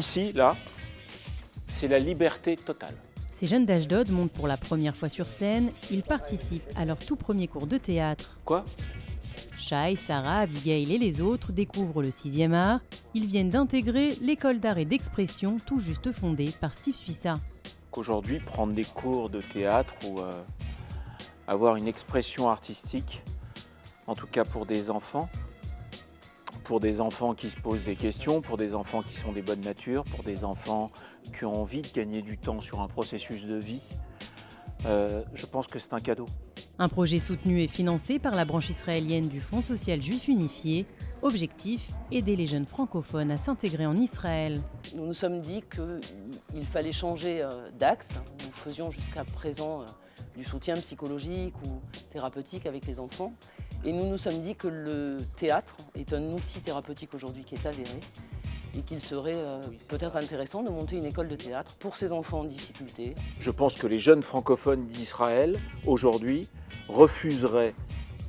Ici, là, c'est la liberté totale. Ces jeunes d'Ashdod montent pour la première fois sur scène. Ils participent à leur tout premier cours de théâtre. Quoi? Shai, Sarah, Abigail et les autres découvrent le 6e art. Ils viennent d'intégrer l'école d'art et d'expression tout juste fondée par Steve Suissa. Qu'aujourd'hui, prendre des cours de théâtre ou avoir une expression artistique, en tout cas pour des enfants qui se posent des questions, pour des enfants qui sont des bonnes natures, pour des enfants qui ont envie de gagner du temps sur un processus de vie, je pense que c'est un cadeau. Un projet soutenu et financé par la branche israélienne du Fonds social juif unifié. Objectif, aider les jeunes francophones à s'intégrer en Israël. Nous nous sommes dit qu'il fallait changer d'axe. Nous faisions jusqu'à présent du soutien psychologique ou thérapeutique avec les enfants. Et nous nous sommes dit que le théâtre est un outil thérapeutique aujourd'hui qui est avéré et qu'il serait peut-être intéressant de monter une école de théâtre pour ces enfants en difficulté. Je pense que les jeunes francophones d'Israël, aujourd'hui, refuseraient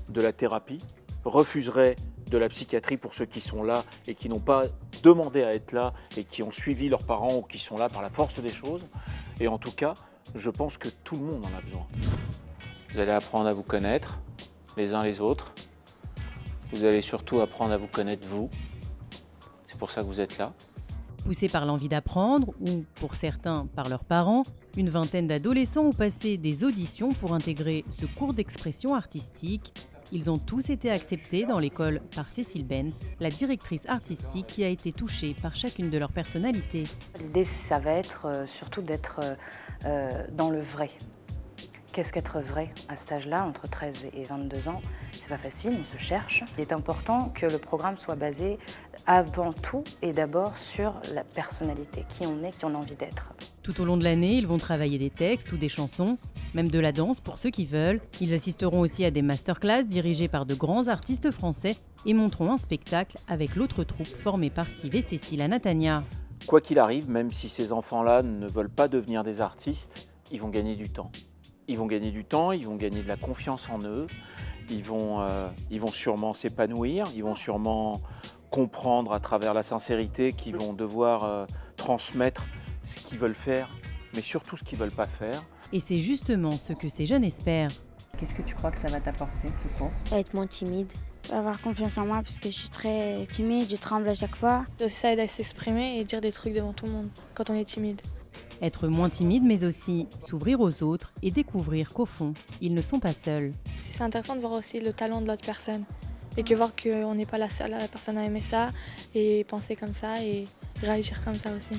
de la thérapie, refuseraient de la psychiatrie pour ceux qui sont là et qui n'ont pas demandé à être là et qui ont suivi leurs parents ou qui sont là par la force des choses. Et en tout cas, je pense que tout le monde en a besoin. Vous allez apprendre à vous connaître, les uns les autres. Vous allez surtout apprendre à vous connaître vous. C'est pour ça que vous êtes là. Poussés par l'envie d'apprendre, ou pour certains par leurs parents, une vingtaine d'adolescents ont passé des auditions pour intégrer ce cours d'expression artistique. Ils ont tous été acceptés dans l'école par Cécile Benz, la directrice artistique qui a été touchée par chacune de leurs personnalités. L'idée, ça va être surtout d'être dans le vrai. Qu'est-ce qu'être vrai à cet âge-là, entre 13 et 22 ans? C'est pas facile, on se cherche. Il est important que le programme soit basé avant tout et d'abord sur la personnalité, qui on est, qui on a envie d'être. Tout au long de l'année, ils vont travailler des textes ou des chansons, même de la danse pour ceux qui veulent. Ils assisteront aussi à des masterclass dirigées par de grands artistes français et monteront un spectacle avec l'autre troupe formée par Steve et Cécile à Natania. Quoi qu'il arrive, même si ces enfants-là ne veulent pas devenir des artistes, ils vont gagner du temps. Ils vont gagner du temps, ils vont gagner de la confiance en eux, ils vont sûrement s'épanouir, ils vont sûrement comprendre à travers la sincérité qu'ils vont devoir transmettre ce qu'ils veulent faire, mais surtout ce qu'ils ne veulent pas faire. Et c'est justement ce que ces jeunes espèrent. Qu'est-ce que tu crois que ça va t'apporter, ce cours? Être moins timide, avoir confiance en moi parce que je suis très timide, je tremble à chaque fois. Ça aide à s'exprimer et dire des trucs devant tout le monde quand on est timide. Être moins timide, mais aussi s'ouvrir aux autres et découvrir qu'au fond, ils ne sont pas seuls. C'est intéressant de voir aussi le talent de l'autre personne et que voir qu'on n'est pas la seule personne à aimer ça et penser comme ça et réagir comme ça aussi.